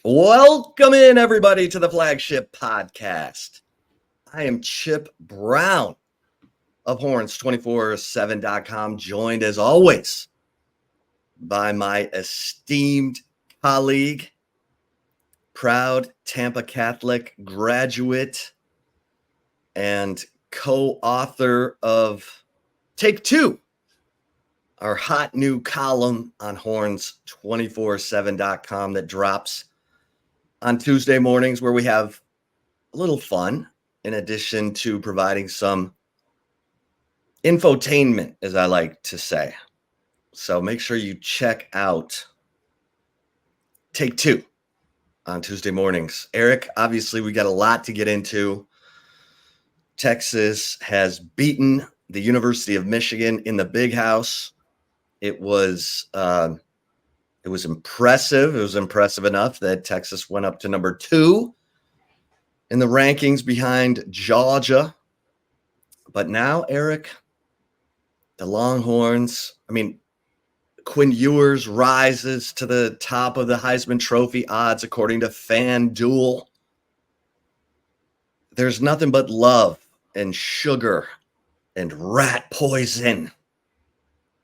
Welcome in, everybody, to the Flagship Podcast. I am Chip Brown of Horns247.com, joined as always by my esteemed colleague, proud Tampa Catholic graduate, and co-author of Take Two, our hot new column on Horns247.com that drops on Tuesday mornings, where we have a little fun in addition to providing some infotainment, as I like to say. So make sure you check out Take Two on Tuesday mornings. Eric, obviously we got a lot to get into. Texas has beaten the University of Michigan in the Big House. It was impressive. It was impressive enough that Texas went up to number 2 in the rankings behind Georgia. But now, Eric, the Longhorns, Quinn Ewers rises to the top of the Heisman Trophy odds according to FanDuel. There's nothing but love and sugar and rat poison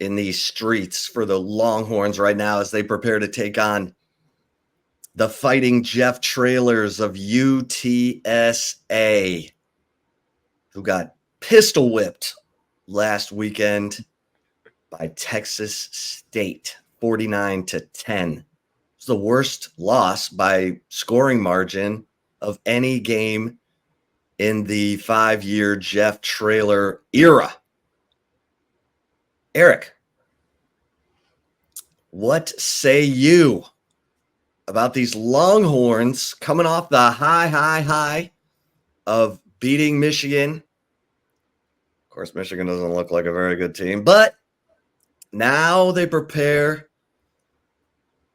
in these streets for the Longhorns right now as they prepare to take on the Fighting Jeff Trailers of UTSA, who got pistol whipped last weekend by Texas State, 49-10. It's the worst loss by scoring margin of any game in the 5-year Jeff Trailer era. Eric, what say you about these Longhorns coming off the high of beating Michigan? Of course, Michigan doesn't look like a very good team, but now they prepare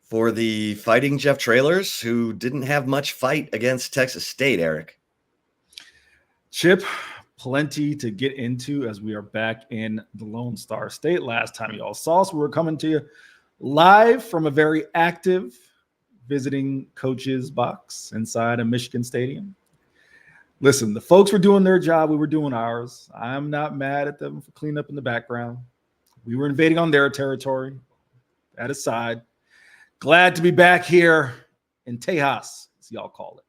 for the Fighting Jeff Trailers, who didn't have much fight against Texas State, Eric. Chip, plenty to get into as we are back in the Lone Star State. Last time y'all saw us, we were coming to you live from a very active visiting coaches box inside a Michigan stadium. Listen, the folks were doing their job. We were doing ours. I'm not mad at them for cleaning up in the background. We were invading on their territory. That aside, glad to be back here in Tejas, as y'all call it.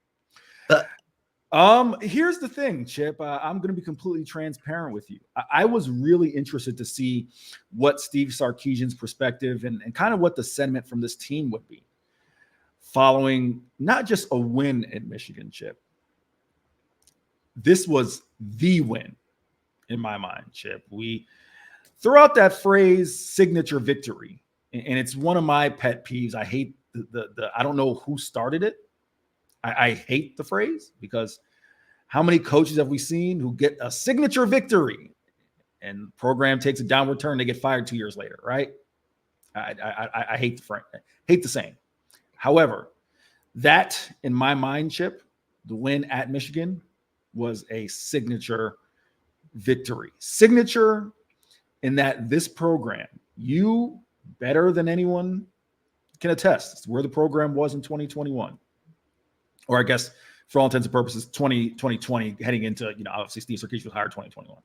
Here's the thing, Chip. I'm going to be completely transparent with you. I was really interested to see what Steve Sarkeesian's perspective and kind of what the sentiment from this team would be following not just a win at Michigan, Chip. This was the win in my mind, Chip. We threw out that phrase signature victory, and it's one of my pet peeves. I hate the I don't know who started it. I hate the phrase because how many coaches have we seen who get a signature victory and the program takes a downward turn, they get fired 2 years later, right? I hate the frame, hate the saying. However, that in my mind, Chip, the win at Michigan was a signature victory. Signature in that this program, you better than anyone can attest where the program was in 2021. Or I guess for all intents and purposes, 2020 heading into, obviously Steve Sarkeesian was hired 2021.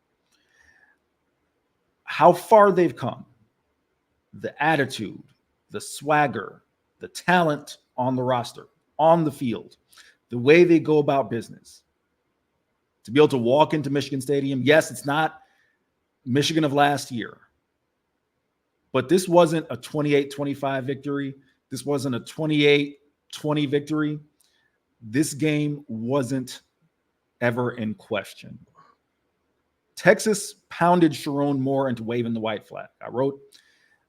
How far they've come, the attitude, the swagger, the talent on the roster, on the field, the way they go about business. To be able to walk into Michigan Stadium, yes, it's not Michigan of last year, but this wasn't a 28-25 victory. This wasn't a 28-20 victory. This game wasn't ever in question. Texas pounded Sharon Moore into waving the white flag. I wrote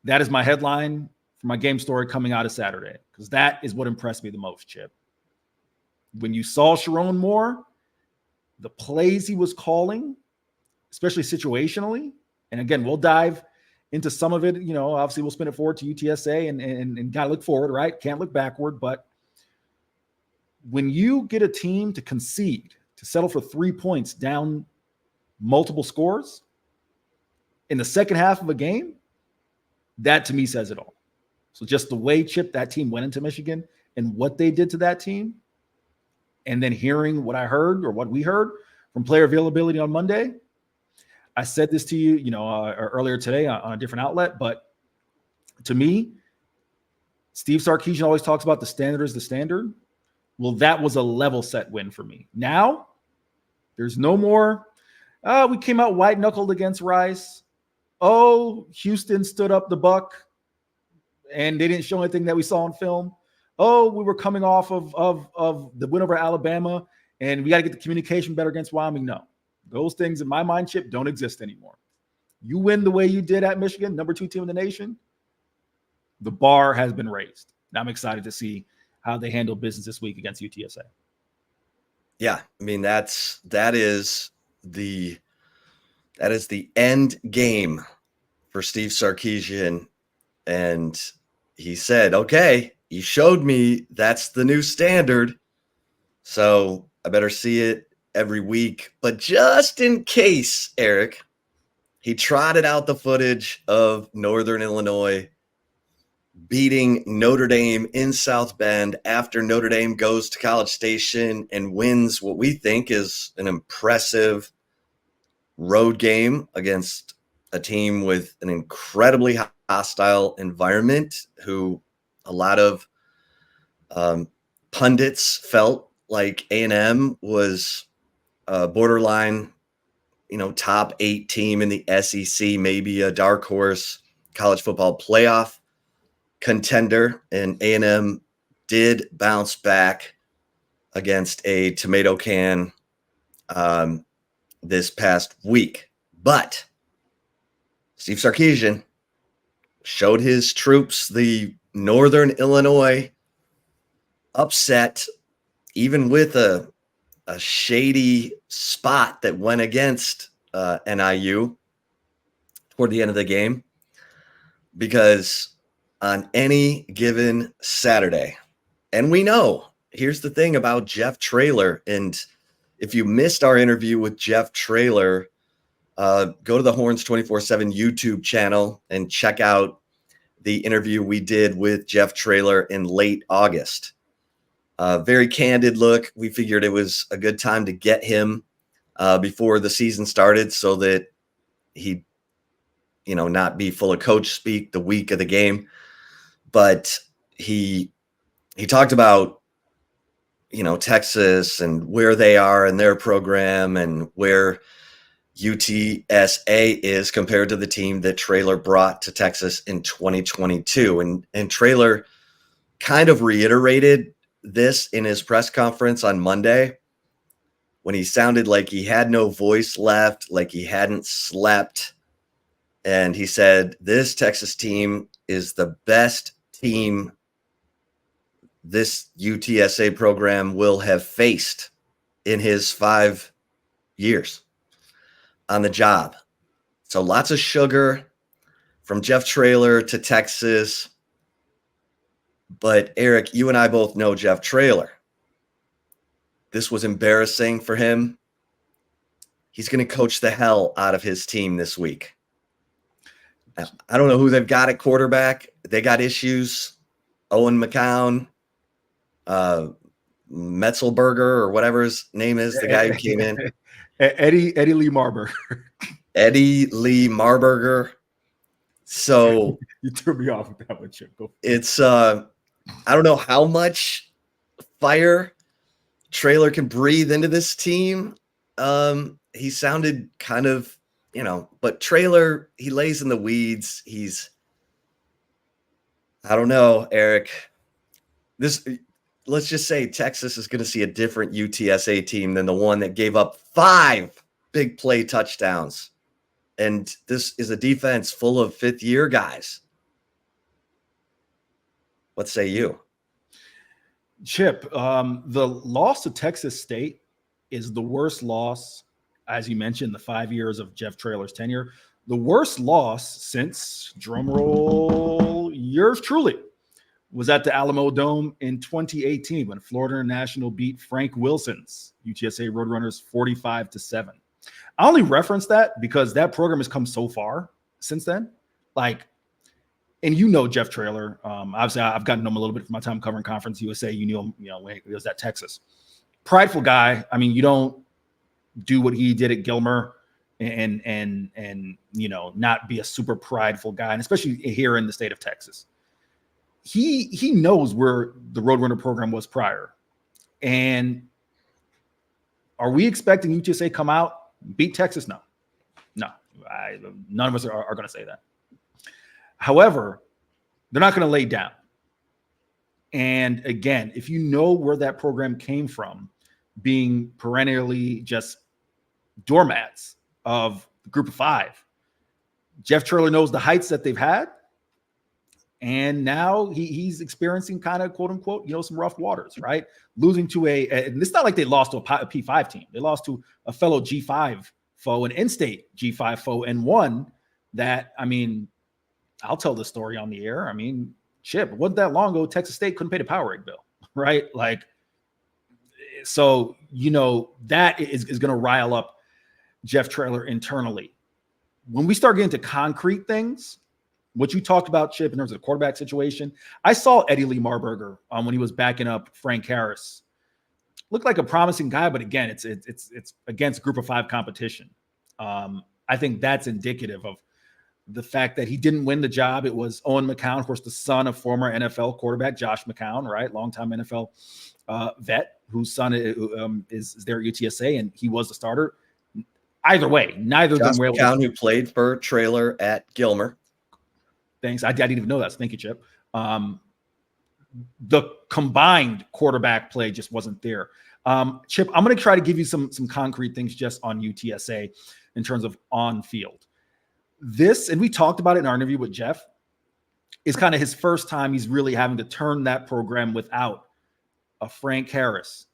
that is my headline for my game story coming out of Saturday, because that is what impressed me the most, Chip. When you saw Sharon Moore, the plays he was calling, especially situationally, and again, we'll dive into some of it. Obviously we'll spin it forward to UTSA and got to look forward, right? Can't look backward, but when you get a team to concede, to settle for 3 points down multiple scores in the second half of a game, that to me says it all. So just the way, Chip, that team went into Michigan and what they did to that team, and then hearing what I heard or what we heard from player availability on Monday, I said this to you, earlier today on a different outlet, but to me, Steve Sarkeesian always talks about the standard is the standard. Well, that was a level set win for me. Now, there's no more, we came out white-knuckled against Rice. Oh, Houston stood up the buck, and they didn't show anything that we saw on film. Oh, we were coming off of the win over Alabama, and we got to get the communication better against Wyoming. No, those things in my mind, Chip, don't exist anymore. You win the way you did at Michigan, number 2 team in the nation, the bar has been raised. And I'm excited to see how they handle business this week against UTSA. Yeah, I mean that is the end game for Steve Sarkeesian, and he said, "Okay, you showed me that's the new standard, so I better see it every week." But just in case, Eric, he trotted out the footage of Northern Illinois beating Notre Dame in South Bend after Notre Dame goes to College Station and wins what we think is an impressive road game against a team with an incredibly hostile environment, who a lot of pundits felt like A&M was a borderline, top 8 team in the SEC, maybe a dark horse college football playoff contender, and A&M did bounce back against a tomato can this past week. But Steve Sarkeesian showed his troops the Northern Illinois upset, even with a shady spot that went against NIU toward the end of the game, because on any given Saturday, and we know, here's the thing about Jeff Traylor, and if you missed our interview with Jeff Traylor, go to the Horns247 YouTube channel and check out the interview we did with Jeff Traylor in late August. Very candid look. We figured it was a good time to get him before the season started, so that he'd, not be full of coach speak the week of the game. But he talked about, Texas and where they are in their program and where UTSA is compared to the team that Traylor brought to Texas in 2022. And Traylor kind of reiterated this in his press conference on Monday, when he sounded like he had no voice left, like he hadn't slept. And he said, this Texas team is the best team this UTSA program will have faced in his 5 years on the job. So lots of sugar from Jeff Traylor to Texas. But Eric, you and I both know Jeff Traylor. This was embarrassing for him. He's going to coach the hell out of his team this week. Now, I don't know who they've got at quarterback. They got issues. Owen McCown, Metzelberger, or whatever his name is, the guy who came in. Eddie Lee Marburger. Eddie Lee Marburger. So you threw me off with that one, Chip. It's I don't know how much fire Traylor can breathe into this team. He sounded kind of, but Traylor, he lays in the weeds. I don't know, Eric. Let's just say Texas is going to see a different UTSA team than the one that gave up 5 big play touchdowns. And this is a defense full of fifth-year guys. What say you? Chip, the loss to Texas State is the worst loss, as you mentioned, the 5 years of Jeff Traylor's tenure. The worst loss since, drumroll, yours truly, was at the Alamo Dome in 2018 when Florida International beat Frank Wilson's UTSA Roadrunners 45-7. I only reference that because that program has come so far since then. Like, and Jeff Traylor. Obviously, I've gotten to him a little bit from my time covering Conference USA. You knew him, when he was at Texas. Prideful guy. I mean, you don't do what he did at Gilmer and not be a super prideful guy, and especially here in the state of Texas. He knows where the Roadrunner program was prior. And are we expecting UTSA come out, beat Texas? No. None of us are going to say that. However, they're not going to lay down. And again, if you know where that program came from, being perennially just doormats of the group of five, Jeff Traylor knows the heights that they've had. And now he's experiencing kind of, quote unquote, some rough waters, right? Losing to and it's not like they lost to a P5 team. They lost to a fellow G5 foe, an in-state G5 foe, and one that, I mean, I'll tell the story on the air. I mean, Chip, it wasn't that long ago, Texas State couldn't pay the power rate bill, right? Like, so, that is going to rile up Jeff Traylor internally. When we start getting to concrete things, what you talked about, Chip, in terms of the quarterback situation, I saw Eddie Lee Marburger when he was backing up Frank Harris. Looked like a promising guy, but again, it's against group of five competition. I think that's indicative of the fact that he didn't win the job. It was Owen McCown, of course, the son of former NFL quarterback Josh McCown, right? Longtime NFL vet, whose son is there at UTSA, and he was the starter. Either way, neither of them were able to. McCown, who played for Traylor at Gilmer. Thanks. I didn't even know that. So thank you, Chip. The combined quarterback play just wasn't there. Chip, I'm going to try to give you some concrete things just on UTSA in terms of on field. This, and we talked about it in our interview with Jeff, is kind of his first time he's really having to turn that program without a Frank Harris.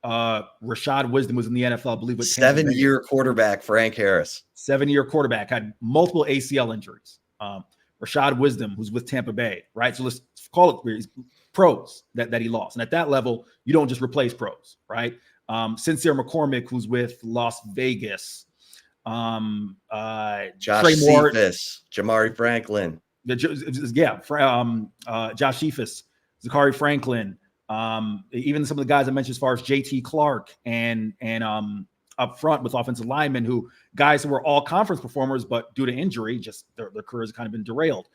Rashad Wisdom was in the NFL, I believe, with 7-year quarterback Frank Harris. 7-year quarterback, had multiple ACL injuries. Rashad Wisdom, who's with Tampa Bay, right? So let's call it pros that he lost. And at that level, you don't just replace pros, right? Sincere McCormick, who's with Las Vegas. Josh Cephas, Jamari Franklin. Josh Cephas, Zachary Franklin. Even some of the guys I mentioned as far as JT Clark and up front with offensive linemen, guys who were all conference performers, but due to injury, just their careers have kind of been derailed.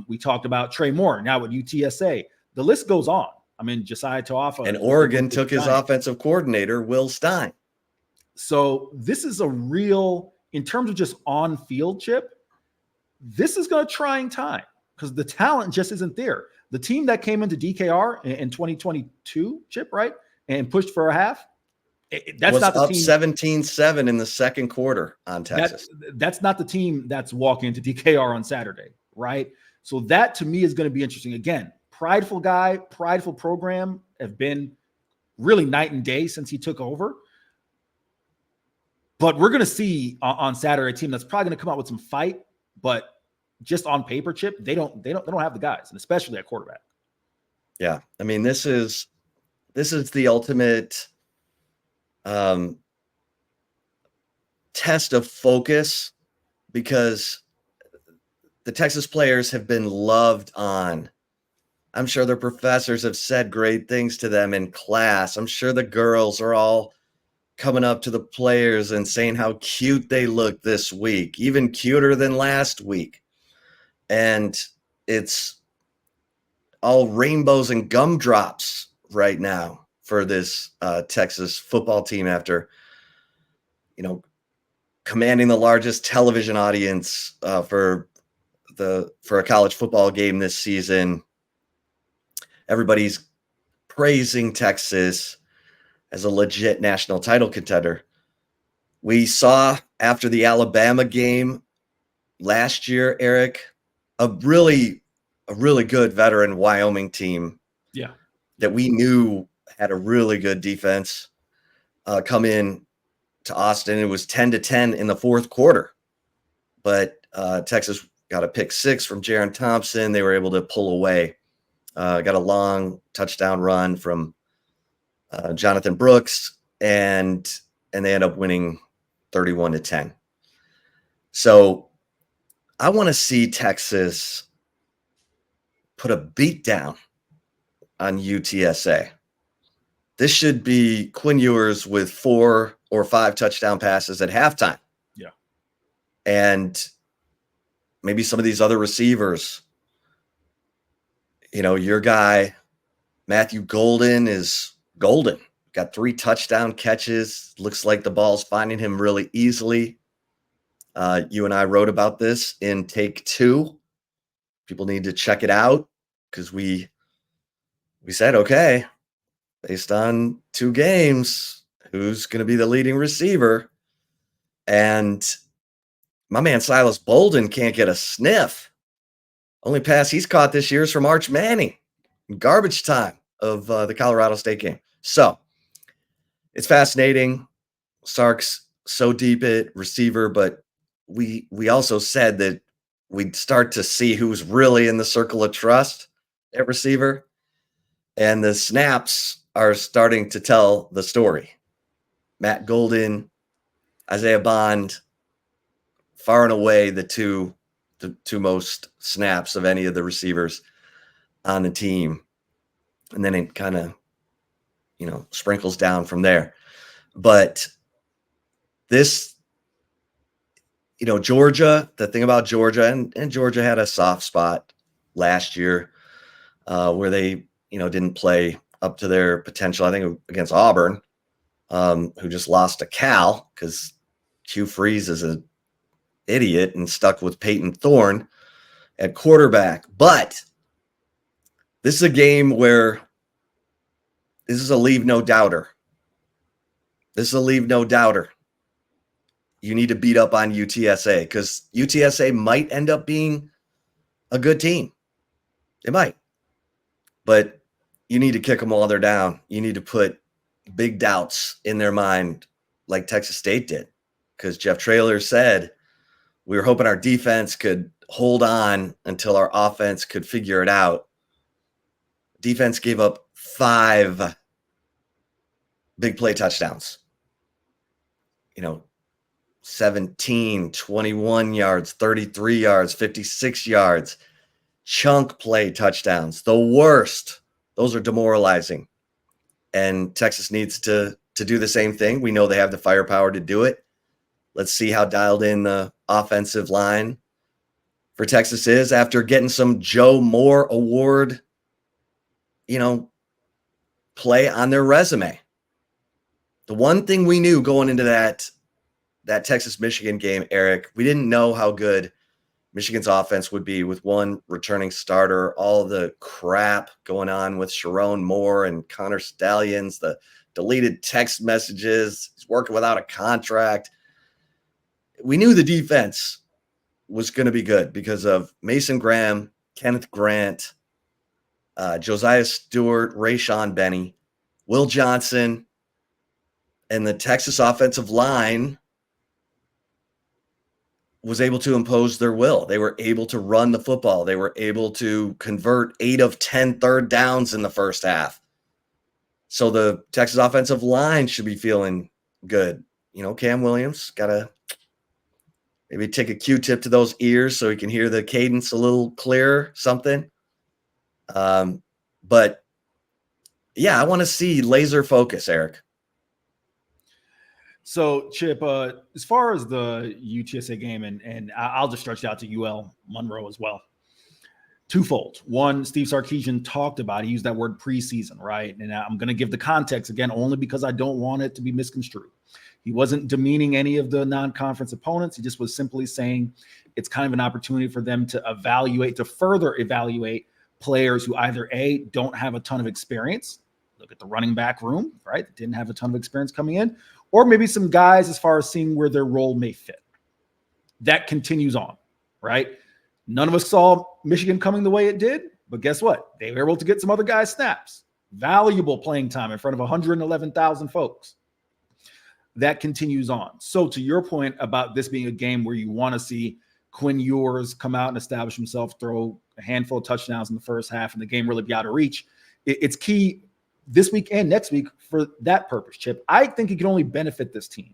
We talked about Trey Moore now at UTSA. The list goes on. I mean, Josiah Toafa. And Oregon took his offensive coordinator, Will Stein. So this is a real, in terms of just on-field, Chip, this is going to trying time because the talent just isn't there. The team that came into DKR in 2022, Chip, right, and pushed for a half, that's was not the up team. 17-7 in the second quarter on Texas. That's not the team that's walking into DKR on Saturday, right? So that to me is going to be interesting. Again, prideful guy, prideful program have been really night and day since he took over. But we're going to see on Saturday a team that's probably going to come out with some fight, but just on paper, Chip, they don't have the guys, and especially at quarterback. Yeah, I mean, this is the ultimate test of focus because the Texas players have been loved on. I'm sure their professors have said great things to them in class. I'm sure the girls are all coming up to the players and saying how cute they look this week, even cuter than last week. And it's all rainbows and gumdrops right now for this Texas football team after, commanding the largest television audience for a college football game this season. Everybody's praising Texas as a legit national title contender. We saw after the Alabama game last year, Eric, a really good veteran Wyoming team. Yeah. That we knew had a really good defense come in to Austin. It was 10-10 in the fourth quarter, but Texas got a pick six from Jaron Thompson. They were able to pull away. Got a long touchdown run from Jonathan Brooks, and they end up winning 31-10. So I want to see Texas put a beat down on UTSA. This should be Quinn Ewers with 4 or 5 touchdown passes at halftime. Yeah. And maybe some of these other receivers, your guy, Matthew Golden is golden. Got 3 touchdown catches. Looks like the ball's finding him really easily. You and I wrote about this in Take 2. People need to check it out because we said, okay, based on 2 games, who's going to be the leading receiver? And my man Silas Bolden can't get a sniff. Only pass he's caught this year is from Arch Manning in garbage time of the Colorado State game. So it's fascinating. Sark's so deep at receiver, but we also said that we'd start to see who's really in the circle of trust at receiver. And the snaps are starting to tell the story. Matt Golden, Isaiah Bond, far and away the two most snaps of any of the receivers on the team. And then it kind of, sprinkles down from there. But this, Georgia, the thing about Georgia, and Georgia had a soft spot last year where they, didn't play up to their potential. I think against Auburn, who just lost to Cal because Hugh Freeze is an idiot and stuck with Peyton Thorne at quarterback. But this is a game where this is a leave no doubter. This is a leave no doubter. You need to beat up on UTSA because UTSA might end up being a good team. It might. But you need to kick them while they're down. You need to put big doubts in their mind like Texas State did. Because Jeff Traylor said, we were hoping our defense could hold on until our offense could figure it out. Defense gave up 5 big play touchdowns. 17, 21 yards, 33 yards, 56 yards. Chunk play touchdowns. The worst. Those are demoralizing. And Texas needs to do the same thing. We know they have the firepower to do it. Let's see how dialed in the offensive line for Texas is after getting some Joe Moore Award, play on their resume. The one thing we knew going into that Texas-Michigan game, Eric, we didn't know how good Michigan's offense would be with one returning starter, all the crap going on with Sharon Moore and Connor Stallions, the deleted text messages, he's working without a contract. We knew the defense was going to be good because of Mason Graham, Kenneth Grant, Josiah Stewart, Rayshon Benny, Will Johnson, and the Texas offensive line was able to impose their will. They were able to run the football. They were able to convert 8 of 10 third downs in the first half. So the Texas offensive line should be feeling good. Cam Williams got to maybe take a Q-tip to those ears so he can hear the cadence a little clearer, something. But yeah, I want to see laser focus, Eric. So, Chip, as far as the UTSA game, and I'll just stretch it out to UL Monroe as well. Twofold. One, Steve Sarkeesian talked about, he used that word preseason, right? And I'm going to give the context again, only because I don't want it to be misconstrued. He wasn't demeaning any of the non-conference opponents. He just was simply saying it's kind of an opportunity for them to further evaluate players who either A, don't have a ton of experience. Look at the running back room, right? They didn't have a ton of experience coming in. Or maybe some guys as far as seeing where their role may fit. That continues on, right? None of us saw Michigan coming the way it did, but guess what? They were able to get some other guys snaps. Valuable playing time in front of 111,000 folks. That continues on. So to your point about this being a game where you want to see Quinn Ewers come out and establish himself, throw a handful of touchdowns in the first half, and the game really be out of reach, it's key this week and next week for that purpose, Chip. I think it can only benefit this team.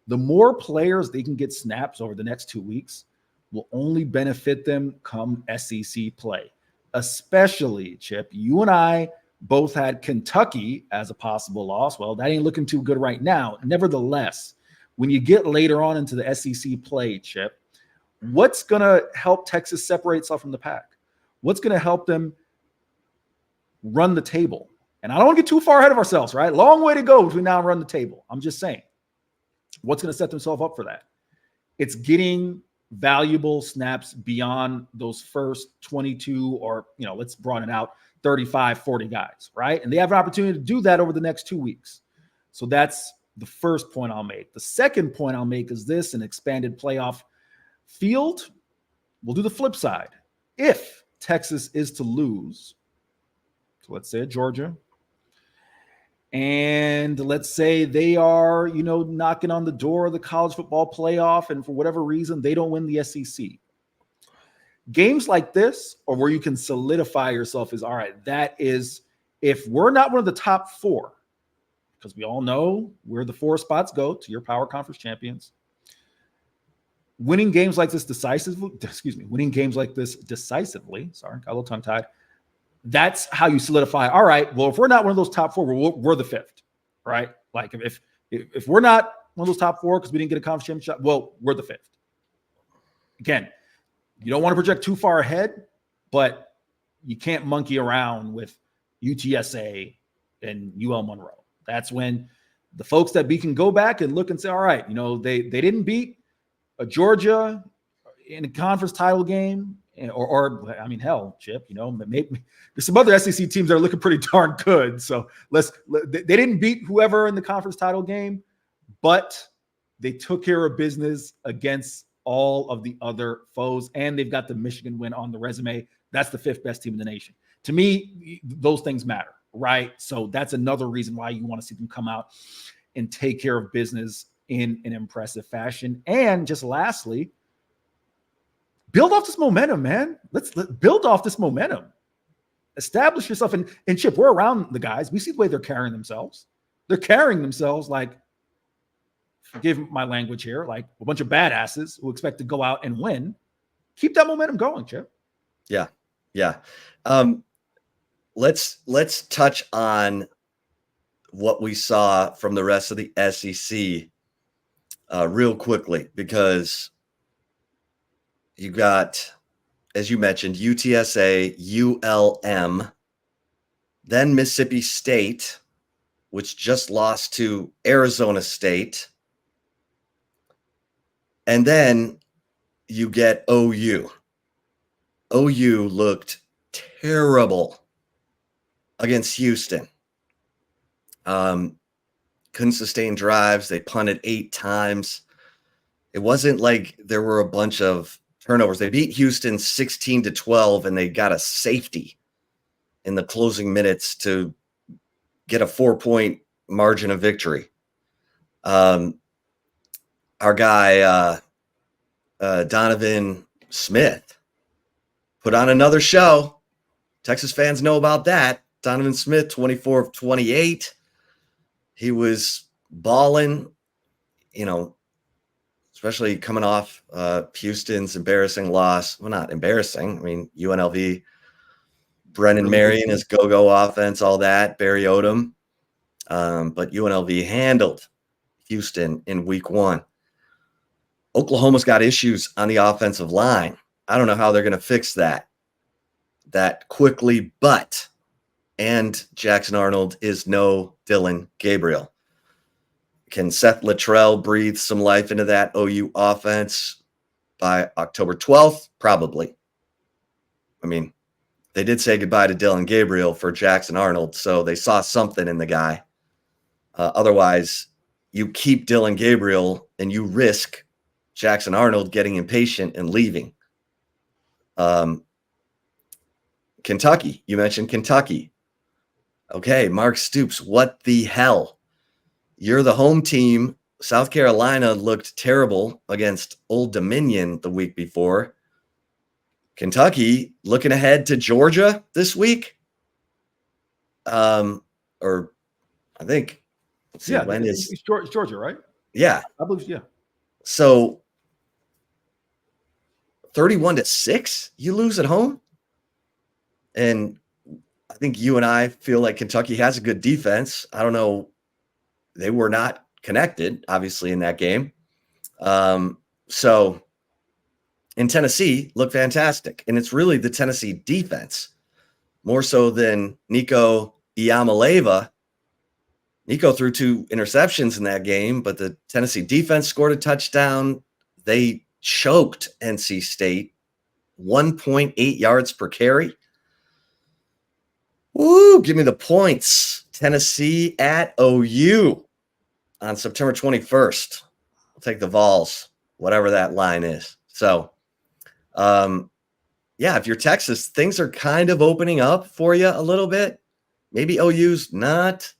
The more players they can get snaps over the next 2 weeks will only benefit them come SEC play. especially, Chip, you and I both had Kentucky as a possible loss. Well, that ain't looking too good right now. Nevertheless, when you get later on into the SEC play, Chip, what's going to help Texas separate itself from the pack? What's going to help them run the table? And I don't want to get too far ahead of ourselves, right? Long way to go between now and run the table. I'm just saying, what's going to set themselves up for that? It's getting valuable snaps beyond those first 22 or, let's broaden it out, 35, 40 guys, right? And they have an opportunity to do that over the next 2 weeks. So that's the first point I'll make. The second point I'll make is this: an expanded playoff field. We'll do the flip side. If Texas is to lose, so let's say Georgia, and let's say they are, knocking on the door of the college football playoff, and for whatever reason, they don't win the SEC. Games like this, or where you can solidify yourself, is all right. That is, if we're not one of the top four, because we all know where the 4 spots go to your power conference champions. Winning games like this decisively, sorry, got a little tongue-tied. That's how you solidify. All right, well, if we're not one of those top 4, we're the 5th, right? Like if we're not one of those top 4 because we didn't get a conference championship, well, we're the 5th. Again, you don't want to project too far ahead, but you can't monkey around with UTSA and UL Monroe. That's when the folks that can go back and look and say, all right, they didn't beat a Georgia in a conference title game, or hell, Chip, maybe there's some other SEC teams that are looking pretty darn good. So they didn't beat whoever in the conference title game, but they took care of business against all of the other foes, and they've got the Michigan win on the resume. That's the 5th best team in the nation. To me, those things matter, right? So that's another reason why you want to see them come out and take care of business in an impressive fashion. And just lastly, build off this momentum, man. Let's build off this momentum. Establish yourself. And Chip, we're around the guys. We see the way they're carrying themselves. They're carrying themselves like, forgive my language here, like a bunch of badasses who expect to go out and win. Keep that momentum going, Chip. Yeah. Let's touch on what we saw from the rest of the SEC real quickly, because you got, as you mentioned, UTSA, ULM, then Mississippi State, which just lost to Arizona State. And then you get OU. OU looked terrible against Houston. Couldn't sustain drives. They punted 8 times. It wasn't like there were a bunch of turnovers. They beat Houston 16-12, and they got a safety in the closing minutes to get a 4-point margin of victory. Our guy, Donovan Smith, put on another show. Texas fans know about that. Donovan Smith, 24 of 28. He was balling, especially coming off Houston's embarrassing loss. Well, not embarrassing. I mean, UNLV, Brennan Marion, his go-go offense, all that, Barry Odom. But UNLV handled Houston in week 1. Oklahoma's got issues on the offensive line. I don't know how they're going to fix that quickly, and Jackson Arnold is no Dylan Gabriel. Can Seth Littrell breathe some life into that OU offense by October 12th? Probably. I mean, they did say goodbye to Dylan Gabriel for Jackson Arnold, so they saw something in the guy. Otherwise, you keep Dylan Gabriel and you risk Jackson Arnold getting impatient and leaving. Kentucky, you mentioned Kentucky. Okay, Mark Stoops, what the hell? You're the home team. South Carolina looked terrible against Old Dominion the week before. Kentucky looking ahead to Georgia this week. Or I think, let's see, when is it's Georgia, right? Yeah. I believe, yeah. So 31-6, you lose at home? And I think you and I feel like Kentucky has a good defense. I don't know. They were not connected, obviously, in that game. So in Tennessee, look fantastic. And it's really the Tennessee defense more so than Nico Iamaleava. Nico threw 2 interceptions in that game, but the Tennessee defense scored a touchdown. They choked NC State, 1.8 yards per carry. Woo, give me the points. Tennessee at OU on September 21st. We'll take the Vols, whatever that line is. So, yeah, if you're Texas, things are kind of opening up for you a little bit. Maybe OU's not.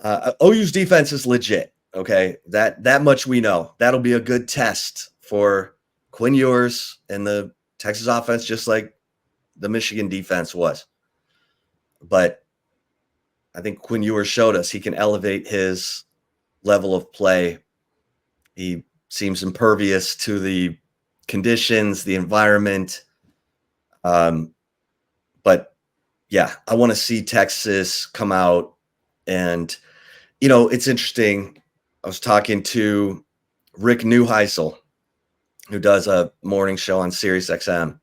OU's defense is legit. Okay, that much we know. That'll be a good test for Quinn Ewers and the Texas offense, just like the Michigan defense was. But I think Quinn Ewers showed us he can elevate his level of play. He seems impervious to the conditions, the environment. But yeah, I want to see Texas come out. And, you know, it's interesting. I was talking to Rick Neuheisel, who does a morning show on Sirius XM.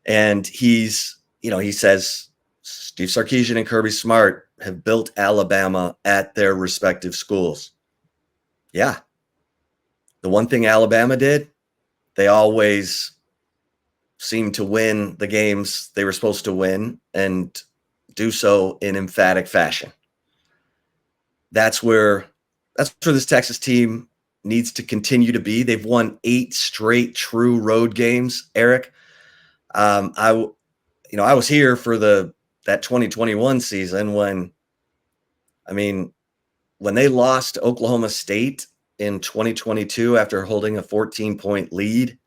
And he says Steve Sarkeesian and Kirby Smart have built Alabama at their respective schools. Yeah. The one thing Alabama did, they always seemed to win the games they were supposed to win and do so in emphatic fashion. That's where this Texas team needs to continue to be. They've won 8 straight true road games, Eric. I was here for that 2021 season when they lost to Oklahoma State in 2022 after holding a 14-point lead.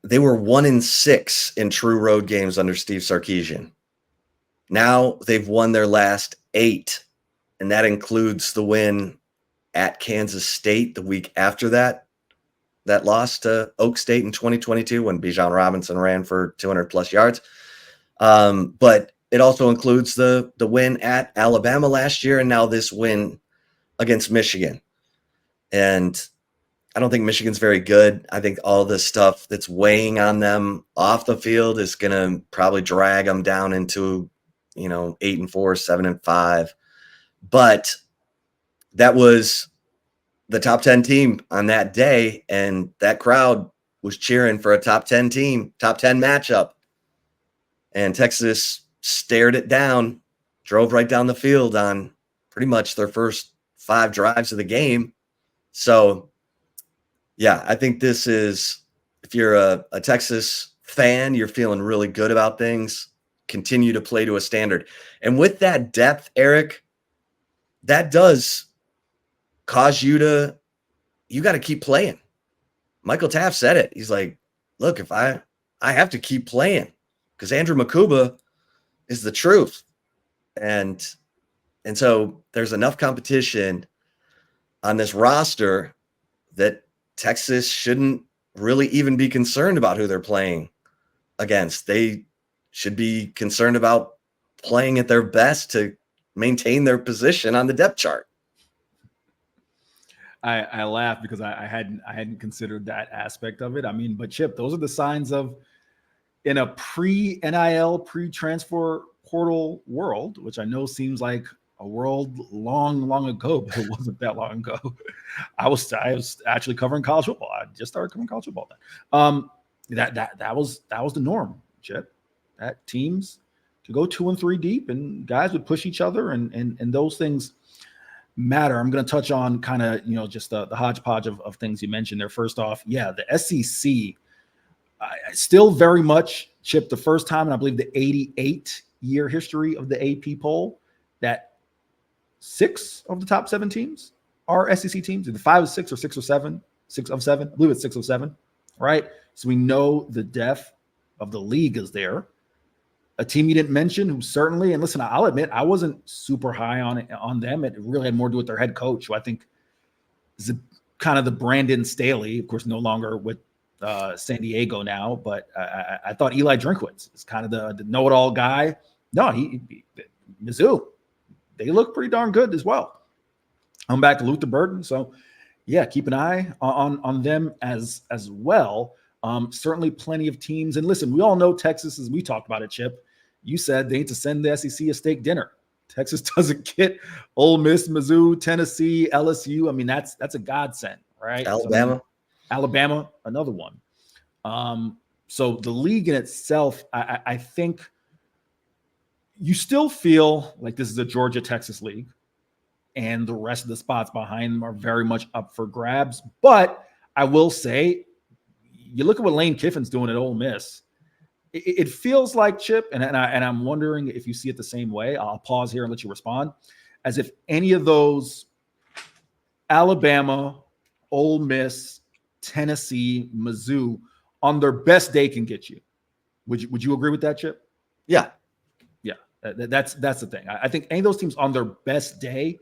They were 1-6 in true road games under Steve Sarkeesian. Now they've won their last 8, and that includes the win at Kansas State the week after that loss to Oak State in 2022 when Bijan Robinson ran for 200+ yards. But it also includes the win at Alabama last year and now this win against Michigan. And I don't think Michigan's very good. I think all the stuff that's weighing on them off the field is going to probably drag them down into, 8-4, 7-5. But that was the top 10 team on that day, and that crowd was cheering for a top 10 team, top 10 matchup. And Texas stared it down, drove right down the field on pretty much their first 5 drives of the game. So, yeah, I think this is, if you're a Texas fan, you're feeling really good about things, continue to play to a standard. And with that depth, Eric, that does cause you got to keep playing. Michael Taft said it. He's like, look, if I have to keep playing because Andrew Makuba is the truth. And so there's enough competition on this roster that Texas shouldn't really even be concerned about who they're playing against. They should be concerned about playing at their best to maintain their position on the depth chart. I laugh because I hadn't considered that aspect of it. But Chip, those are the signs of in a pre-NIL, pre-transfer portal world, which I know seems like a world long ago, but it wasn't that long ago. I was actually covering college football. I just started covering college football then. That was the norm, Chip. That teams to go 2 and 3 deep, and guys would push each other, and those things matter. I'm going to touch on kind of just the hodgepodge of things you mentioned there. First off, yeah, the SEC still very much, Chip, the first time in I believe the 88-year history of the AP poll that 6 of the top 7 teams are SEC teams. Either 5 or 6 or 6 or 7, 6 of 7. I believe it's 6 of 7, right? So we know the depth of the league is there. A team you didn't mention who certainly, and listen, I'll admit I wasn't super high on them. It really had more to do with their head coach, who I think is kind of the Brandon Staley, of course, no longer with San Diego now, but I thought Eli Drinkwitz is kind of the know-it-all guy. No, Mizzou, they look pretty darn good as well. I'm back to Luther Burden, so yeah, keep an eye on them as well. Certainly plenty of teams. And listen, we all know Texas, as we talked about it, Chip. You said they need to send the SEC a steak dinner. Texas doesn't get Ole Miss, Mizzou, Tennessee, LSU. I mean, that's a godsend, right? Alabama. So, Alabama, another one. So the league in itself, I think you still feel like this is a Georgia-Texas league, and the rest of the spots behind them are very much up for grabs. But I will say, you look at what Lane Kiffin's doing at Ole Miss. It feels like, Chip, and I'm wondering if you see it the same way. I'll pause here and let you respond. As if any of those Alabama, Ole Miss, Tennessee, Mizzou on their best day can get you. Would you agree with that, Chip? Yeah. That's the thing. I think any of those teams on their best day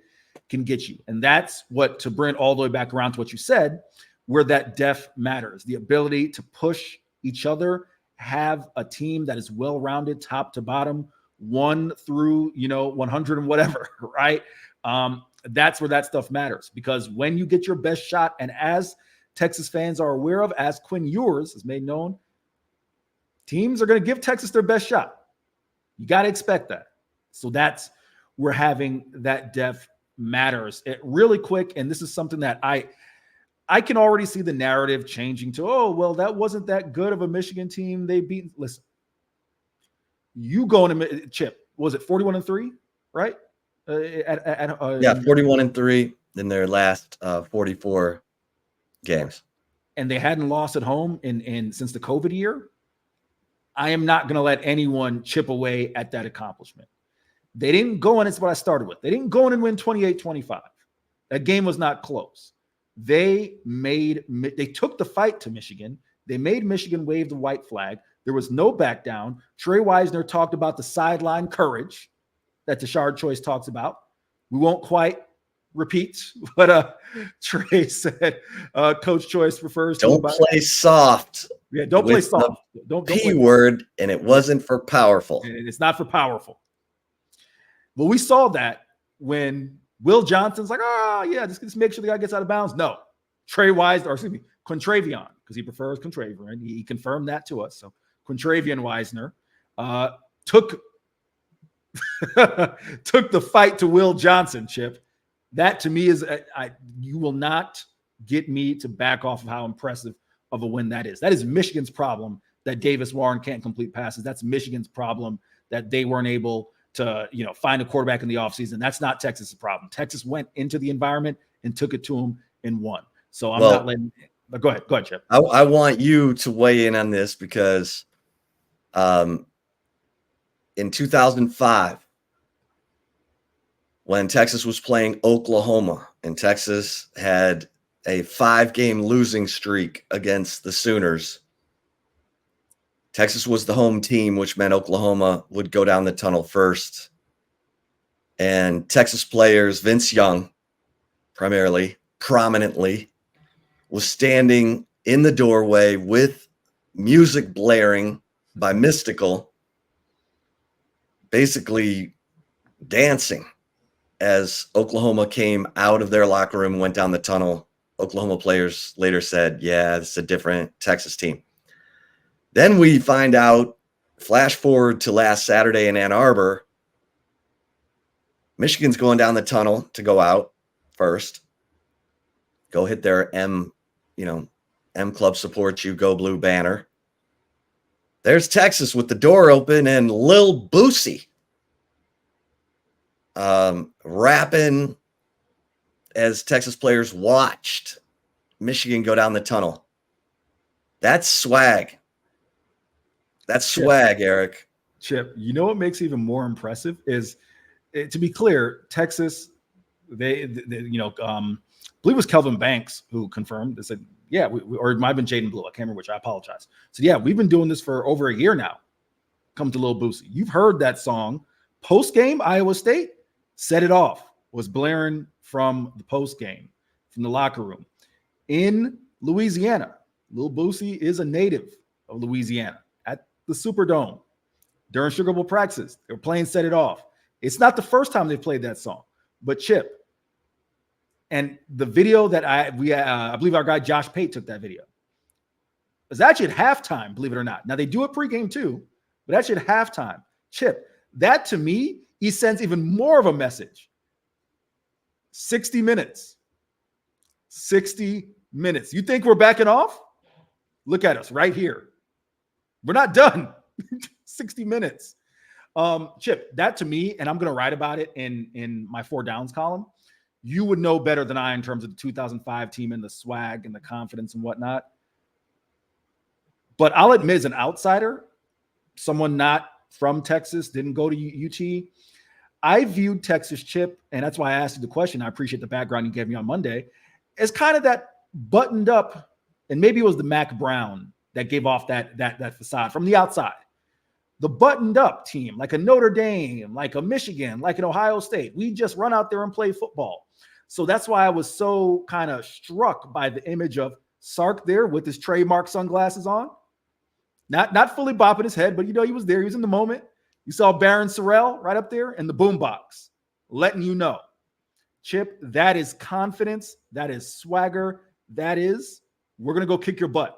can get you. And that's what, to bring it all the way back around to what you said, where that depth matters. The ability to push each other, have a team that is well-rounded top to bottom, 1 through 100 and whatever, right? That's where that stuff matters, because when you get your best shot, and as Texas fans are aware of, as Quinn Ewers has made known, teams are going to give Texas their best shot. You got to expect that. So that's where having that depth matters. It really quick, and this is something that I can already see the narrative changing to, oh, well, that wasn't that good of a Michigan team. They beat. Listen, you go into Chip. Was it 41-3, right? 41-3 in their last 44 games, and they hadn't lost at home in since the COVID year. I am not going to let anyone chip away at that accomplishment. They didn't go in. It's what I started with. They didn't go in and win 28-25. That game was not close. They took the fight to Michigan. They made Michigan wave the white flag. There was no back down. Trey Wisner talked about the sideline courage that Tashard Choice talks about. We won't quite repeat what Trey said. Coach Choice refers to. Don't play soft. Yeah, don't play soft. Don't P word, and it wasn't for powerful. And it's not for powerful. But we saw that when Will Johnson's like, just make sure the guy gets out of bounds. No. Quintravion, because he prefers Quintravion. He confirmed that to us. So Quintravion Wisner took the fight to Will Johnson, Chip. That to me is, you will not get me to back off of how impressive of a win that is. That is Michigan's problem that Davis Warren can't complete passes. That's Michigan's problem that they weren't able to, find a quarterback in the offseason. That's not Texas's problem. Texas went into the environment and took it to them and won. So I'm not letting. But go ahead, Chip. I want you to weigh in on this because, in 2005, when Texas was playing Oklahoma, and Texas had a 5-game losing streak against the Sooners, Texas was the home team, which meant Oklahoma would go down the tunnel first. And Texas players, Vince Young, prominently, was standing in the doorway with music blaring by Mystical, basically dancing as Oklahoma came out of their locker room and went down the tunnel. Oklahoma players later said, yeah, this is a different Texas team. Then we find out, flash forward to last Saturday in Ann Arbor, Michigan's going down the tunnel to go out first. Go hit their M Club supports you, go blue banner. There's Texas with the door open and Lil Boosie rapping as Texas players watched Michigan go down the tunnel. That's swag. That's swag, Eric. Chip, you know what makes it even more impressive is, to be clear, Texas, they I believe it was Kelvin Banks who confirmed. They said, yeah, or it might have been Jaden Blue. I can't remember which. I apologize. So yeah, we've been doing this for over a year now. Come to Lil Boosie. You've heard that song. Post-game, Iowa State set it off. Was blaring from the post-game, from the locker room. In Louisiana, Lil Boosie is a native of Louisiana. At the Superdome during Sugar Bowl practices, they were playing Set It Off. It's not the first time they played that song, but Chip. And the video that I believe our guy Josh Pate took that video. It was actually at halftime, believe it or not. Now they do it pregame too, but actually at halftime. Chip, that to me, he sends even more of a message. 60 minutes. 60 minutes. You think we're backing off? Look at us right here. We're not done. 60 minutes. Chip, that to me, and I'm going to write about it in my 4 downs column. You would know better than I in terms of the 2005 team and the swag and the confidence and whatnot. But I'll admit, as an outsider, someone not from Texas, didn't go to UT, I viewed Texas, Chip, and that's why I asked you the question. I appreciate the background you gave me on Monday, as kind of that buttoned up, and maybe it was the Mac Brown that gave off that facade from the outside. The buttoned up team, like a Notre Dame, like a Michigan, like an Ohio State. We just run out there and play football. So that's why I was so kind of struck by the image of Sark there with his trademark sunglasses on. Not fully bopping his head, but he was there. He was in the moment. You saw Baron Sorrell right up there in the boombox, letting you know, Chip, that is confidence. That is swagger. That is, we're going to go kick your butt.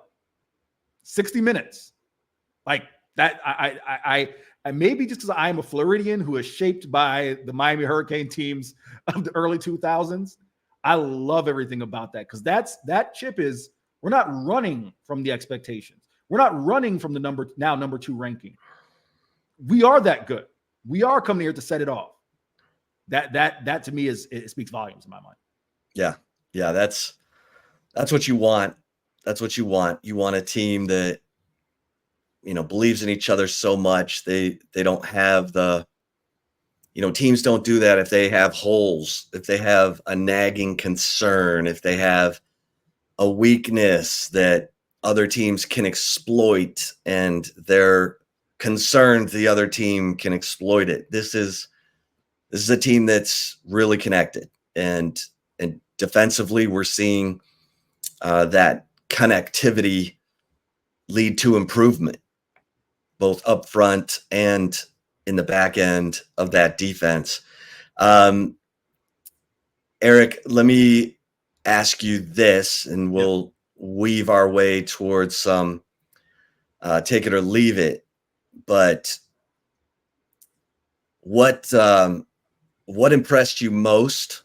60 minutes. Like that. I maybe just because I am a Floridian who is shaped by the Miami Hurricane teams of the early 2000s. I love everything about that because that Chip is, we're not running from the expectations. We're not running from the number 2 ranking. We are that good. We are coming here to set it off. That to me it speaks volumes in my mind. Yeah. That's what you want. That's what you want. You want a team that, believes in each other so much. They don't have the, teams don't do that if they have holes, if they have a nagging concern, if they have a weakness that other teams can exploit and they're concerned the other team can exploit it. This is a team that's really connected, and defensively we're seeing that connectivity lead to improvement, both up front and in the back end of that defense. Eric, let me ask you this, and we'll weave our way towards some take it or leave it. But what impressed you most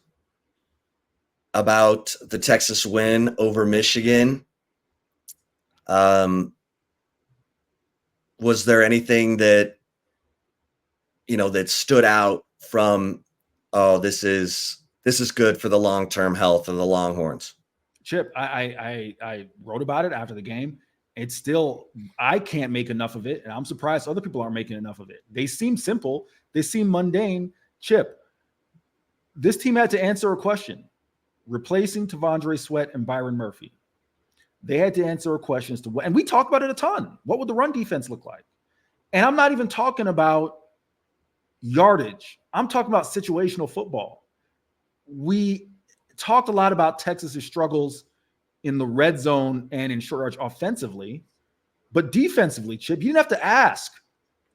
about the Texas win over Michigan? Was there anything that that stood out from, this is good for the long-term health of the Longhorns? Chip, I wrote about it after the game. It's still, I can't make enough of it, and I'm surprised other people aren't making enough of it. They seem simple. They seem mundane. Chip, this team had to answer a question. Replacing Tavondre Sweat and Byron Murphy. They had to answer a question as to what, and we talked about it a ton. What would the run defense look like? And I'm not even talking about yardage. I'm talking about situational football. We talked a lot about Texas's struggles in the red zone and in short yardage offensively, but defensively, Chip, you didn't have to ask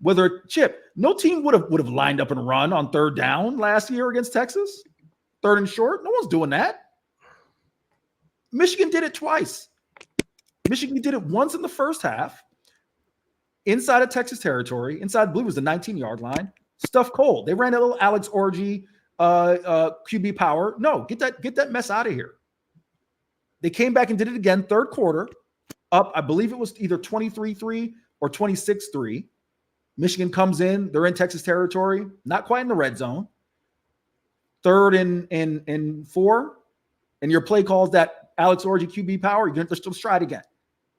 whether, Chip, no team would have lined up and run on 3rd down last year against Texas. 3rd and short. No one's doing that. Michigan did it twice. Michigan did it once in the first half inside of Texas territory, inside, I believe it was the 19-yard line. Stuff cold. They ran a little Alex Orji QB power. No, get that mess out of here. They came back and did it again, 3rd quarter, up, I believe it was either 23-3 or 26-3. Michigan comes in. They're in Texas territory, not quite in the red zone. 3rd and 4, and your play calls that Alex Orji QB power. Let's try it again.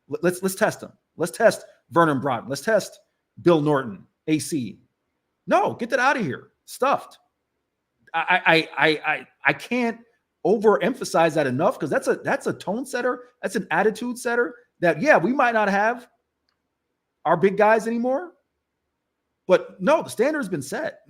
Let's test them. Let's test Vernon Broughton. Let's test Bill Norton, AC. No, get that out of here. Stuffed. I can't overemphasize that enough because that's a tone setter. That's an attitude setter that, we might not have our big guys anymore, but no, the standard has been set.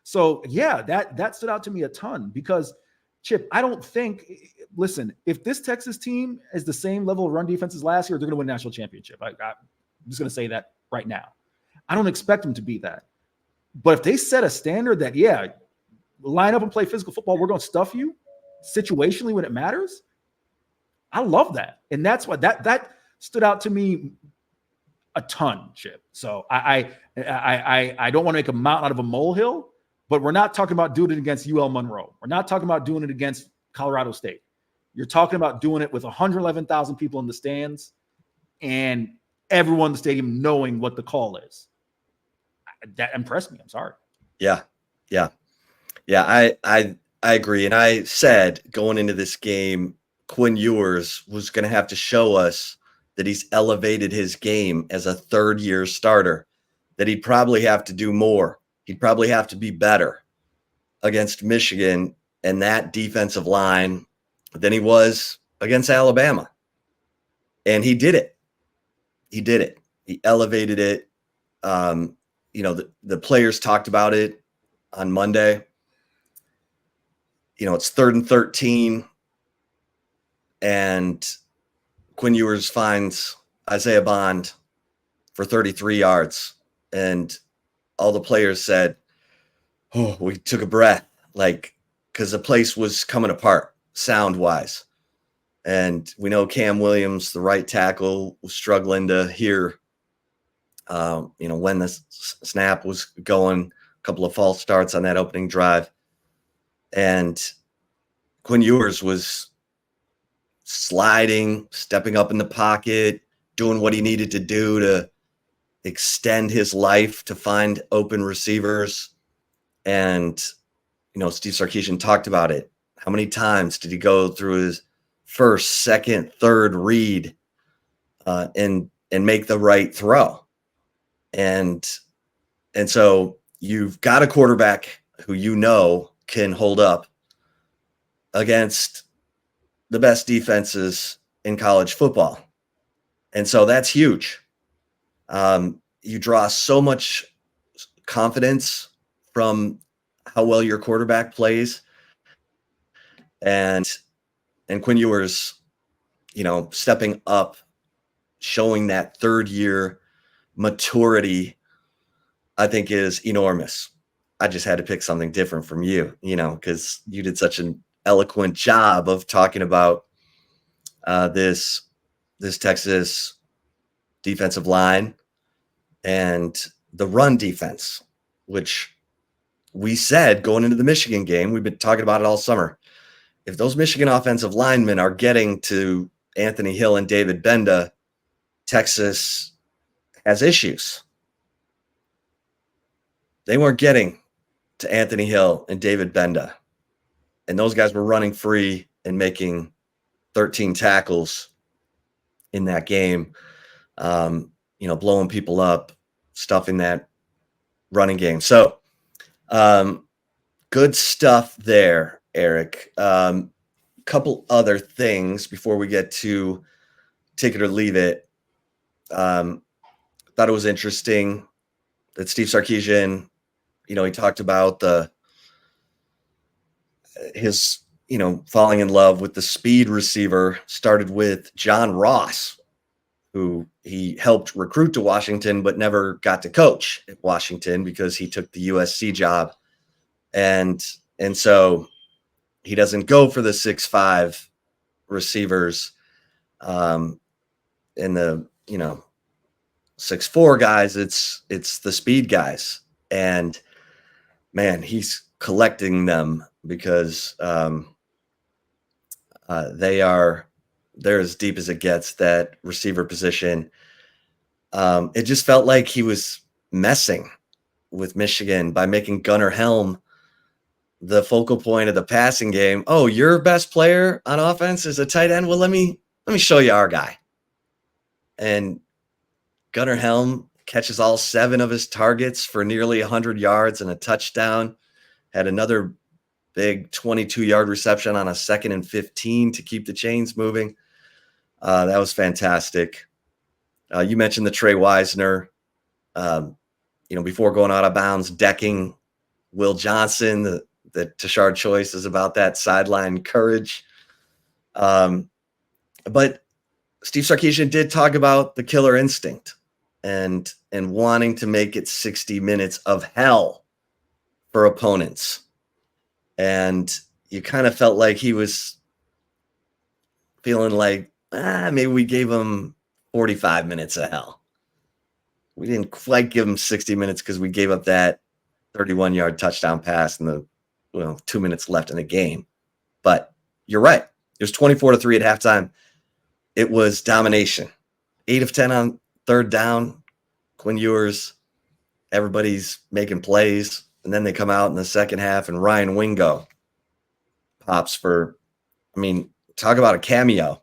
So that stood out to me a ton because Chip, I don't think, listen, if this Texas team is the same level of run defense as last year, they're going to win a national championship. I'm just going to say that right now. I don't expect them to be that. But if they set a standard that, yeah, line up and play physical football, we're going to stuff you situationally when it matters, I love that. And that's why that stood out to me a ton, Chip. So I don't want to make a mountain out of a molehill, but we're not talking about doing it against UL Monroe. We're not talking about doing it against Colorado State. You're talking about doing it with 111,000 people in the stands and everyone in the stadium knowing what the call is. That impressed me. I'm sorry. Yeah. I agree. And I said going into this game, Quinn Ewers was going to have to show us that he's elevated his game as a third-year starter, that he'd probably have to do more. He'd probably have to be better against Michigan and that defensive line than he was against Alabama. And he did it. He elevated it. The players talked about it on Monday. It's 3rd and 13, and Quinn Ewers finds Isaiah Bond for 33 yards. And all the players said, oh, we took a breath, because the place was coming apart sound-wise. And we know Cam Williams, the right tackle, was struggling to hear, when the snap was going, a couple of false starts on that opening drive. And Quinn Ewers was sliding, stepping up in the pocket, doing what he needed to do to extend his life to find open receivers. And, Steve Sarkeesian talked about it. How many times did he go through his first, second, third read and make the right throw? And so you've got a quarterback who can hold up against the best defenses in college football. And so that's huge. You draw so much confidence from how well your quarterback plays. And Quinn Ewers, stepping up, showing that third-year maturity, I think is enormous. I just had to pick something different from you, because you did such an eloquent job of talking about this Texas defensive line and the run defense, which we said going into the Michigan game, we've been talking about it all summer. If those Michigan offensive linemen are getting to Anthony Hill and David Benda, Texas has issues. They weren't getting to Anthony Hill and David Benda. And those guys were running free and making 13 tackles in that game, blowing people up, stuffing that running game. So good stuff there, Eric. Couple other things before we get to take it or leave it. Thought it was interesting that Steve Sarkeesian, he talked about his falling in love with the speed receiver started with John Ross, who he helped recruit to Washington, but never got to coach at Washington because he took the USC job. And so he doesn't go for the 6'5" receivers and the, 6'4" guys. It's the speed guys. And man, he's collecting them because they're as deep as it gets, that receiver position. It just felt like he was messing with Michigan by making Gunnar Helm the focal point of the passing game. Oh, your best player on offense is a tight end? Well, let me show you our guy. And Gunnar Helm catches all 7 of his targets for nearly 100 yards and a touchdown. Had another big 22-yard reception on a 2nd and 15 to keep the chains moving. That was fantastic. You mentioned the Trey Wisner, before going out of bounds, decking Will Johnson, that Tashard Choice is about that sideline courage. But Steve Sarkeesian did talk about the killer instinct and wanting to make it 60 minutes of hell for opponents. And you kind of felt like he was feeling like, maybe we gave him 45 minutes of hell. We didn't quite give him 60 minutes because we gave up that 31-yard touchdown pass in the 2 minutes left in the game. But you're right. It was 24-3 at halftime. It was domination. 8 of 10 on third down. Quinn Ewers, everybody's making plays. And then they come out in the second half, and Ryan Wingo pops for, talk about a cameo.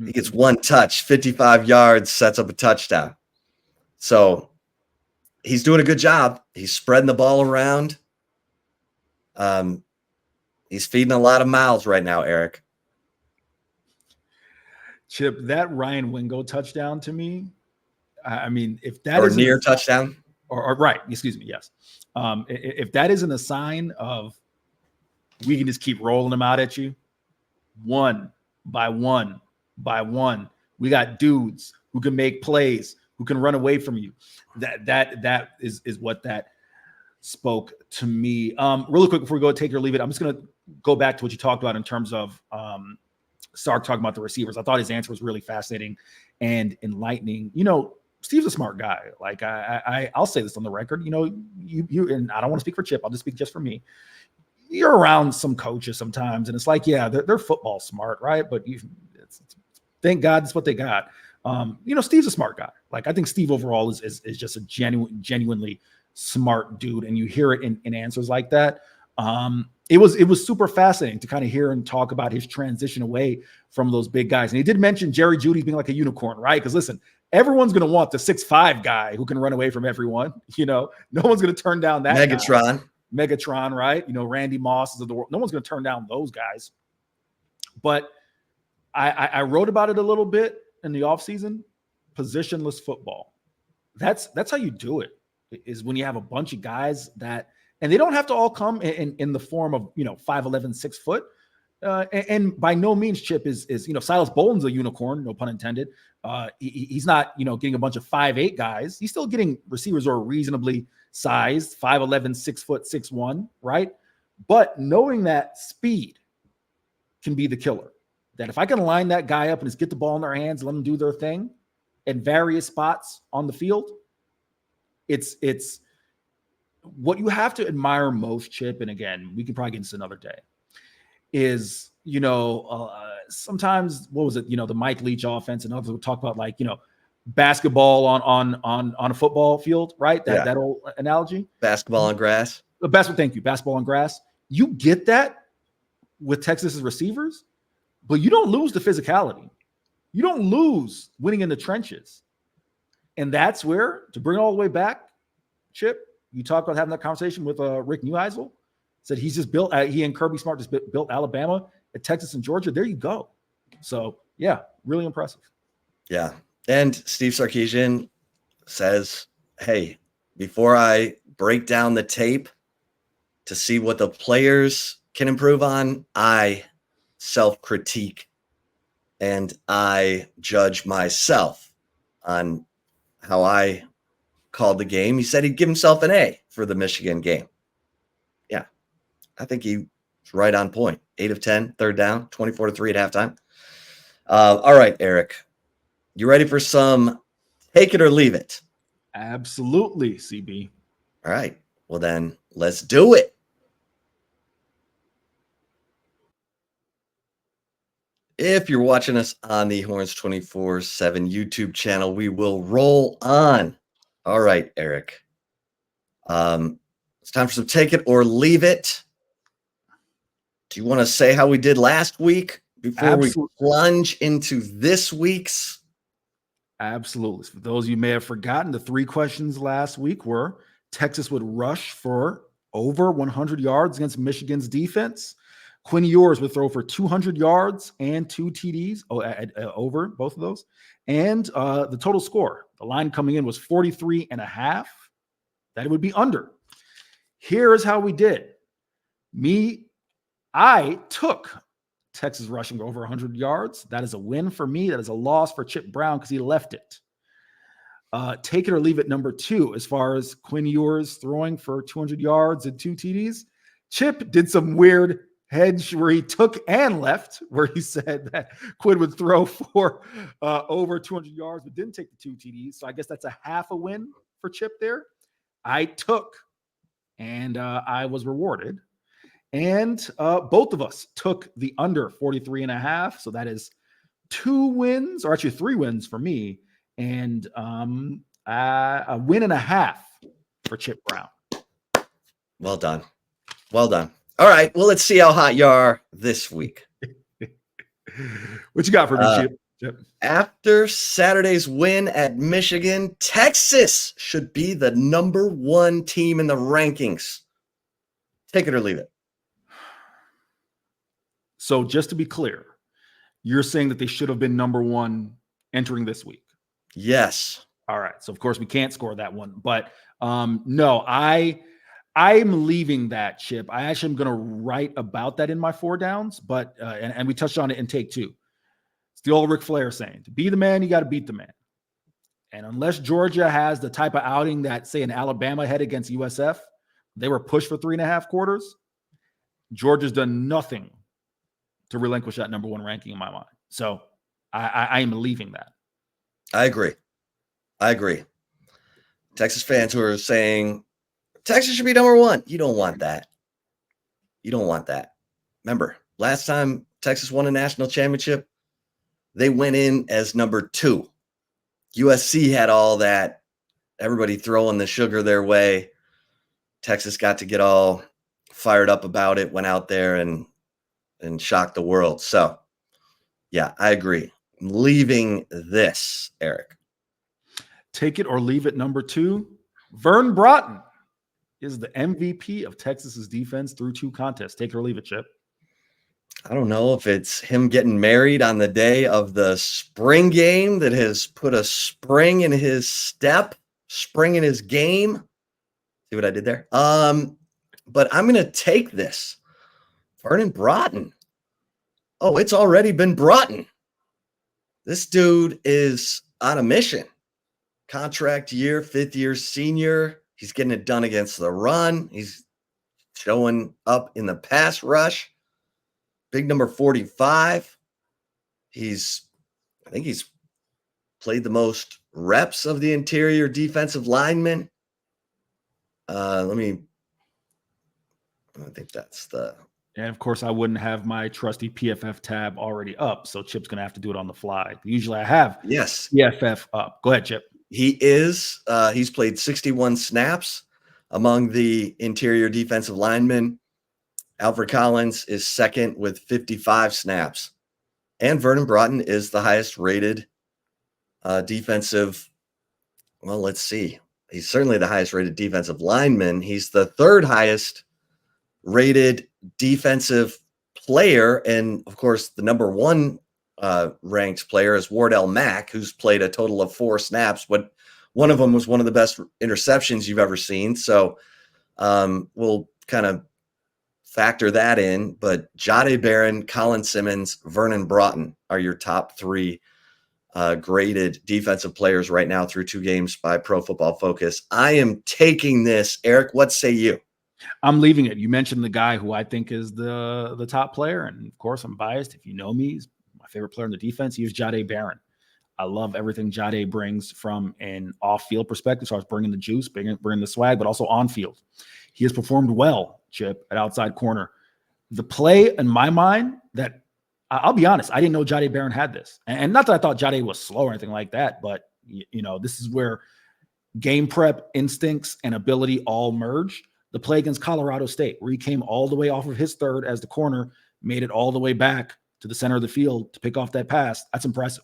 He gets one touch, 55 yards, sets up a touchdown. So he's doing a good job. He's spreading the ball around. He's feeding a lot of mouths right now, Eric. Chip, that Ryan Wingo touchdown to me, if that is near touchdown, or right, excuse me, yes. If that isn't a sign of we can just keep rolling them out at you, one by one by one, we got dudes who can make plays, who can run away from you. That is what that spoke to me. Really quick before we go take or leave it, I'm just going to go back to what you talked about in terms of Sark talking about the receivers. I thought his answer was really fascinating and enlightening. Steve's a smart guy. Like I'll say this on the record. You and I don't want to speak for Chip. I'll just speak just for me. You're around some coaches sometimes, and it's like, yeah, they're football smart, right? But thank God that's what they got. Steve's a smart guy. Like I think Steve overall is just a genuinely smart dude, and you hear it in answers like that. It was super fascinating to kind of hear him talk about his transition away from those big guys. And he did mention Jerry Jeudy being like a unicorn, right? Because listen, everyone's going to want the 6'5" guy who can run away from everyone. No one's going to turn down that Megatron, right? Randy Moss is of the world. No one's going to turn down those guys. But I wrote about it a little bit in the offseason. Positionless football. That's how you do it, is when you have a bunch of guys that, and they don't have to all come in the form of 5'11", 6 foot. And by no means Chip is Silas Bolden's a unicorn, no pun intended. He's not getting a bunch of 5'8" guys. He's still getting receivers who are reasonably sized, 5'11", 6 foot, 6'1", right? But knowing that speed can be the killer. That if I can line that guy up and just get the ball in their hands, let them do their thing at various spots on the field, it's what you have to admire most, Chip. And again, we can probably get into this another day. Is sometimes what was it? The Mike Leach offense, and others would talk about basketball on a football field, right? That old analogy. Basketball on grass. Thank you. Basketball on grass. You get that with Texas's receivers, but you don't lose the physicality. You don't lose winning in the trenches, and that's where, to bring it all the way back, Chip. You talk about having that conversation with Rick Neuheisel. Said he's just built. He and Kirby Smart just built Alabama, at Texas, and Georgia. There you go. So yeah, really impressive. Yeah, and Steve Sarkeesian says, "Hey, before I break down the tape to see what the players can improve on, I self-critique and I judge myself on how I called the game." He said he'd give himself an A for the Michigan game. Yeah, I think he's right on point. 8 of 10, third down, 24-3 at halftime. All right, Eric, you ready for some take it or leave it? Absolutely, CB. All right, well then let's do it. If you're watching us on the Horns247 YouTube channel, we will roll on. All right, Eric. It's time for some take it or leave it. Do you want to say how we did last week before we plunge into this week's? Absolutely. For those of you may have forgotten, the 3 questions last week were: Texas would rush for over 100 yards against Michigan's defense. Quinn Ewers would throw for 200 yards and 2 TDs over both of those. And the total score, the line coming in was 43.5. That it would be under. Here's how we did. I took Texas rushing over 100 yards. That is a win for me. That is a loss for Chip Brown because he left it. Take it or leave it, number 2, as far as Quinn Ewers throwing for 200 yards and 2 TDs. Chip did some weird hedge where he took and left, where he said that Quinn would throw for over 200 yards, but didn't take the 2 TDs. So I guess that's a half a win for Chip there. I took, and I was rewarded. And both of us took the under 43.5. So that is 2 wins, or actually 3 wins for me, and a win and a half for Chip Brown. Well done. Well done. All right. Well, let's see how hot you are this week. What you got for me, Chip? After Saturday's win at Michigan, Texas should be the number 1 team in the rankings. Take it or leave it. So just to be clear, you're saying that they should have been number 1 entering this week? Yes. All right. So of course we can't score that one, but no, I'm leaving that, Chip. I actually am going to write about that in my 4 downs, but and we touched on it in take 2. It's the old Ric Flair saying, to be the man, you got to beat the man. And unless Georgia has the type of outing that, say, an Alabama had against USF, they were pushed for 3.5 quarters. Georgia's done nothing to relinquish that number 1 ranking in my mind. So I am leaving that. I agree. Texas fans who are saying Texas should be number 1. You don't want that. Remember, last time Texas won a national championship, they went in as number 2. USC had all that, everybody throwing the sugar their way. Texas got to get all fired up about it, went out there and shocked the world. So, yeah, I agree. I'm leaving this, Eric. Take it or leave it, number 2. Vern Broughton is the MVP of Texas's defense through 2 contests. Take it or leave it, Chip. I don't know if it's him getting married on the day of the spring game that has put a spring in his step, spring in his game. See what I did there? But I'm going to take this. Vernon Broughton. Oh, it's already been Broughton. This dude is on a mission. Contract year, 5th-year senior. He's getting it done against the run. He's showing up in the pass rush. Big number 45. I think he's played the most reps of the interior defensive lineman. I think that's the. And of course, I wouldn't have my trusty PFF tab already up, so Chip's going to have to do it on the fly. Usually I have PFF up. Go ahead, Chip. He's played 61 snaps among the interior defensive linemen. Alfred Collins is second with 55 snaps. And Vernon Broughton is the highest rated defensive. Well, let's see. He's certainly the highest rated defensive lineman. He's the 3rd highest rated defensive player. And of course, the number 1 ranked player is Wardell Mack, who's played a total of 4 snaps. But one of them was one of the best interceptions you've ever seen. So we'll kind of factor that in. But Jahdae Barron, Colin Simmons, Vernon Broughton are your top 3 graded defensive players right now through 2 games by Pro Football Focus. I am taking this. Eric, what say you? I'm leaving it. You mentioned the guy who I think is the top player. And of course, I'm biased. If you know me, he's my favorite player in the defense. He was Jahdae Barron. I love everything Jahdae brings from an off-field perspective. So I was bringing the juice, bringing the swag, but also on-field. He has performed well, Chip, at outside corner. The play in my mind that I'll be honest, I didn't know Jahdae Barron had this. And not that I thought Jahdae was slow or anything like that, but this is where game prep instincts and ability all merge. The play against Colorado State, where he came all the way off of his 3rd as the corner, made it all the way back to the center of the field to pick off that pass. That's impressive.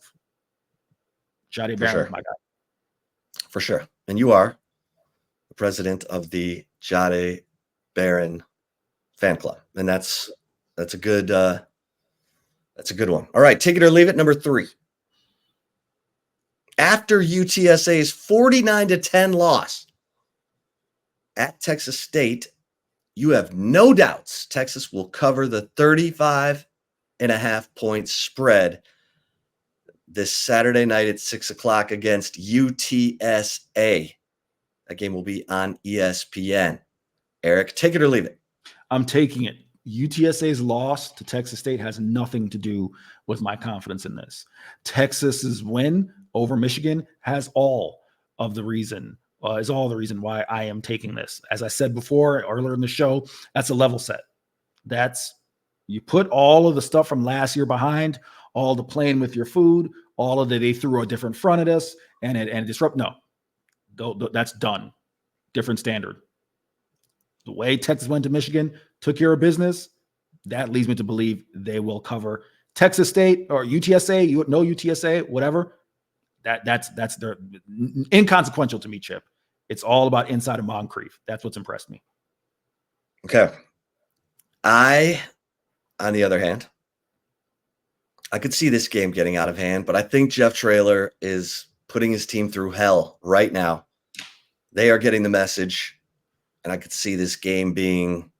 Jahdae Barron, my guy. For sure. And you are the president of the Jahdae Barron fan club. And that's a good one. All right, take it or leave it. Number 3. After UTSA's 49-10 loss at Texas State, you have no doubts Texas will cover the 35.5-point spread this Saturday night at 6:00 against UTSA. That game will be on ESPN. Eric, take it or leave it. I'm taking it. UTSA's loss to Texas State has nothing to do with my confidence in this. Texas's win over Michigan has all the reason why I am taking this. As I said before, earlier in the show, that's a level set. You put all of the stuff from last year behind, all the playing with your food, all of they threw a different front at us and disrupt. No, that's done. Different standard. The way Texas went to Michigan, took care of business, that leads me to believe they will cover. Texas State or UTSA, UTSA, whatever. That's their inconsequential to me, Chip. It's all about inside of Moncrief. That's what's impressed me. Okay. On the other hand, I could see this game getting out of hand, but I think Jeff Traylor is putting his team through hell right now. They are getting the message, and I could see this game being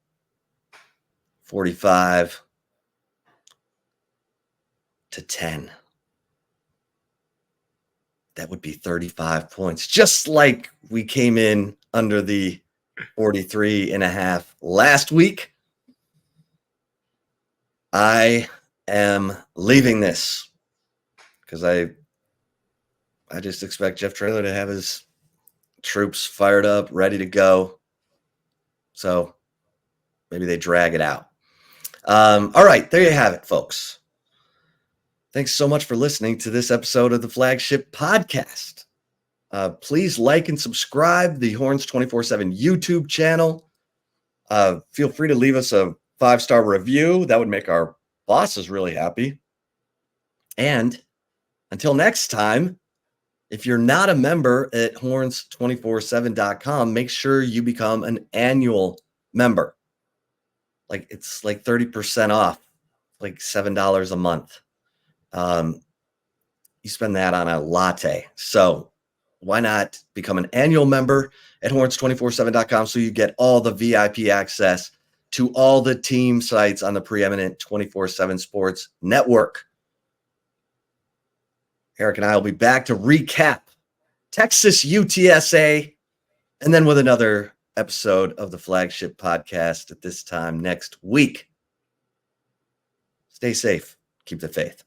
45-10. That would be 35 points, just like we came in under the 43.5 last week. I am leaving this because I just expect Jeff Traylor to have his troops fired up, ready to go. So maybe they drag it out. All right, there you have it, folks. Thanks so much for listening to this episode of the Flagship Podcast. Please like and subscribe the Horns247 YouTube channel. Feel free to leave us a 5-star review. That would make our bosses really happy. And until next time, if you're not a member at horns247.com, make sure you become an annual member. It's like 30% off, like $7 a month. You spend that on a latte. So why not become an annual member at horns247.com so you get all the VIP access to all the team sites on the preeminent 24/7 sports network. Eric and I will be back to recap Texas UTSA and then with another episode of the Flagship Podcast at this time next week. Stay safe. Keep the faith.